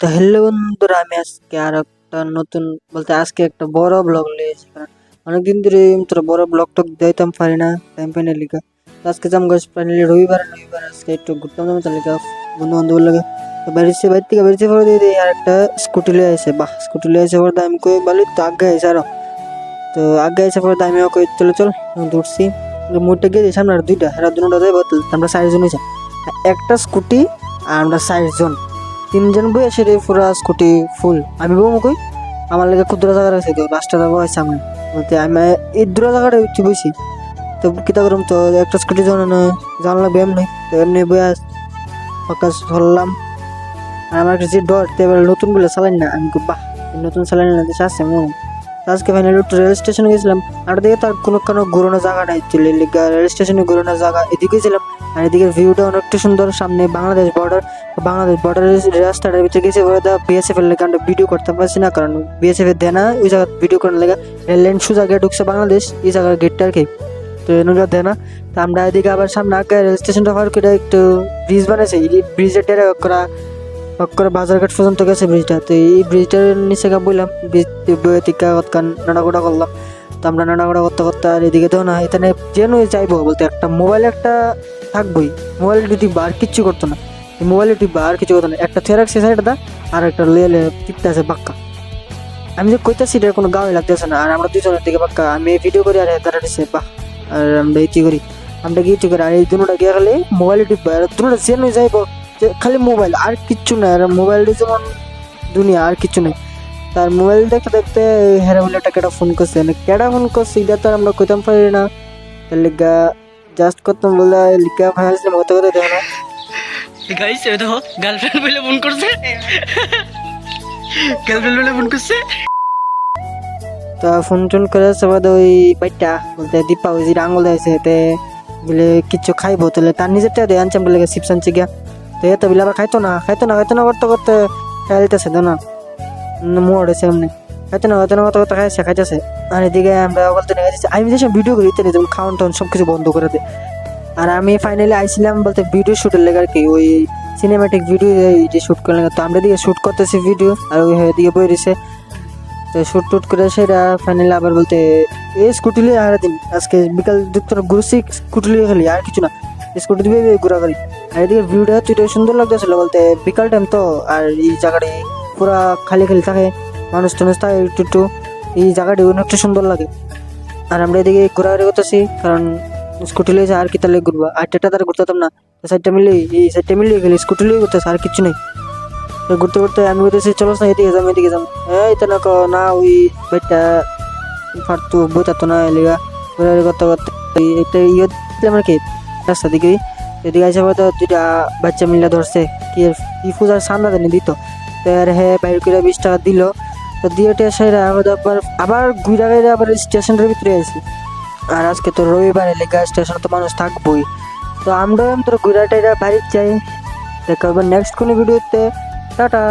তো হ্যালো বন্ধুরা, আমি আজকে আর একটা নতুন বলতে আজকে একটা বড় ব্লগ নিয়েছি। কারণ অনেকদিন ধরে তোরা বড় ব্লগ টক দিতাম পারি না, টাইম পাই না লিখা। তো আজকে যাম গাছ ফাইনালি রবিবার আজকে একটু ঘুরতাম যাবো তার লিখা বন্ধু বান্ধব লাগে। তো বেরিয়েছে বাইর থেকে বেরিয়েছে পরে দিয়ে আর একটা স্কুটি লিয়ে আসে, বাহ স্কুটি লিয়ে আসে পরে আমি কই বলি তো আগে আইসে আরো। তো আগে এসে পরে আমিও কই চলো চল দৌড়ছি। মুড়টা গিয়ে সামনে আর দুইটা এরা দুটা দেয় বোতল, আমরা 4 জন হয়েছে, একটা স্কুটি আর আমরা 4 জন, 3 জন বই আসে রে পুরা স্কুটি ফুল। আমি বউ কই আমার লাগে ক্ষুদ্র জায়গা রাখছে, তো লাস্টে যাবো আছে আমি বলতে আমি এই দূর জায়গাটা উঠছি বইছি। তো কিতা করুম, তো একটা স্কুটি জানলা ব্যায়াম নেই, তো এমনি বই ফোকাস ধরলাম। আর আমার কাছে ডর, তো এবার নতুন বলে চালাই না, আমি বাহ নতুন চালাই না দেশে আসছে মন। আজকে ফাইনালি একটু রেল স্টেশনে গেছিলাম, আর দিকে তার কোনো ঘুরানো জায়গা নাই, চলে রেল স্টেশনে ঘুরানোর জায়গা এদিকে ছিলাম। আর এদিকে ভিউটা অনেকটা সুন্দর, সামনে বাংলাদেশ বর্ডারের রাস্তাটার ভিতরে গেছে বিএসএফ এর লেগে আমরা ভিডিও করতে পারছি না, কারণ বিএসএফ এর দেয় না ওই জায়গা ভিডিও করার লেগে। রেল লাইন সোজা গিয়ে ঢুকছে বাংলাদেশ, এই জায়গার গেটটা আর কি, তো এনুকা দেয় না। তো আমরা এদিকে আবার সামনে আগে রেল স্টেশনটা হওয়ার করে একটু ব্রিজ বানাইছে, এই ব্রিজের ডেরা করে বাজারঘাট পর্যন্ত গেছে ব্রিজটা। তো এই ব্রিজটার নিচে বললাম ব্রিজ টিকা কতক্ষণ নাড়াগোড়া করলাম। তো আমরা নাড়াগোড়া করতে করতে আর এদিকে তো না এখানে যেন চাইবো বলতে একটা মোবাইল একটা থাকবোই, মোবাইল টিপবা আর কিচ্ছু করতো না, মোবাইলে টিপবা আর কিছু করতো না, একটা চেয়ার সে সাইডটা আর একটা লেলে টিপতে আছে পাক্কা। আমি যে কইতাছি এটা কোনো গাওয়াই লাগতেছে না, আর আমরা দুজনের দিকে পাক্কা আমি ভিডিও করি আর দাঁড়াচ্ছে বাহ। আর আমরা ইতি করি, আমরা গিয়ে ইতি করি, আর এই দুটা গিয়ে খালি মোবাইলে টিপবা আর দুটা যেন যাইবো খালি মোবাইল আর কিচ্ছু নাই। আর মোবাইলটা যেমন দুনিয়া আর কিচ্ছু নেই। তার মোবাইল দেখতে দেখতে হেরা বলে একটা কেটা ফোন করছে, কেটা ফোন করছে এটা তো আমরা কইতাম পারি না। তার লিগা জাস্ট করতাম বলে লিখা ভাই আসলাম হতে হতে দেখো না গাইস এই দেখো গার্লফ্রেন্ড বলে ফোন করছে, গার্লফ্রেন্ড বলে ফোন করছে। তা ফোন টোন করে সবাই ওই বাইটা বলতে দীপা ওই যে আঙুল দিয়েছে এতে বলে কিচ্ছু খাইবো, তাহলে তার নিজেরটা দিয়ে আনছে বলে চিপস আনছে গিয়া। তো এত বলে আবার খাইতো না করতে করতে খাইতেছে না মোড়েছে এমনি খাইতে না করতে করতে খাইতেছে। আর এদিকে আমরা বলতে নিয়ে যাচ্ছি, আমি যেসব ভিডিও করি ইত্যাদি যেমন খাওয়ান টাউন সব কিছু বন্ধ করে দেয়। আর আমি ফাইনালি আইছিলাম বলতে ভিডিও শুটের লেগে আর কি, ওই সিনেমেটিক ভিডিও যে শ্যুট করে লেগে। তো আমরা দিকে শ্যুট করতেছি ভিডিও আর ওই দিকে বই রয়েছে। তো শ্যুট টুট করে সেটা ফাইনালি আবার বলতে এই স্কুটি লিয়ে আর দিন আজকে বিকাল দুপুর ঘুরছি স্কুটি লিয়ে খালি আর কিছু না, স্কুটি দিয়ে ঘোরাঘুরি। আর এদিকে ভিউটা তুইটা সুন্দর লাগতেছিল বলতে বিকাল টাইম তো, আর এই জায়গাটি পুরা খালি থাকে, মানুষ টানুষ থাকে একটু এই জায়গাটি অনেকটা সুন্দর লাগে। আর আমরা এদিকে ঘোরাঘুরি করতেছি, কারণ স্কুটি লিয়ে আর কি তাহলে ঘুরবো, আর একটা তারা ঘুরতাম না, সাইডটা মিলিয়ে এই সাইডটা মিলিয়ে গেলে স্কুটি লিয়ে ঘুরতেছে আর কিছু নেই। ঘুরতে ঘুরতে আমি বলতেছি চলো না এদিকে যাম এই তো না ওই বেটা ফাটতো বইতাতো না এলিগা ঘোরাঘুরি করতে করতে একটা ইয়ে দিলাম আর কি রাস্তা দিকে। এদিকে আসে হয়তো দুইটা বাচ্চা মিলে ধরছে কি পূজার সামনে দেনি দিত, তো আর হ্যাঁ বাইর করে 20 টাকা দিল। তো দিয়ে সেরা আবার ঘুরা গাইরে আবার স্টেশনের ভিতরে আছি। আর আজকে তো রবিবার এলাকা স্টেশনে তো মানুষ থাকবোই। তো আমরা ঘুরা টাইরা বাড়ির যাই, দেখা হবে নেক্সট কোনো ভিডিওতে, টাটা।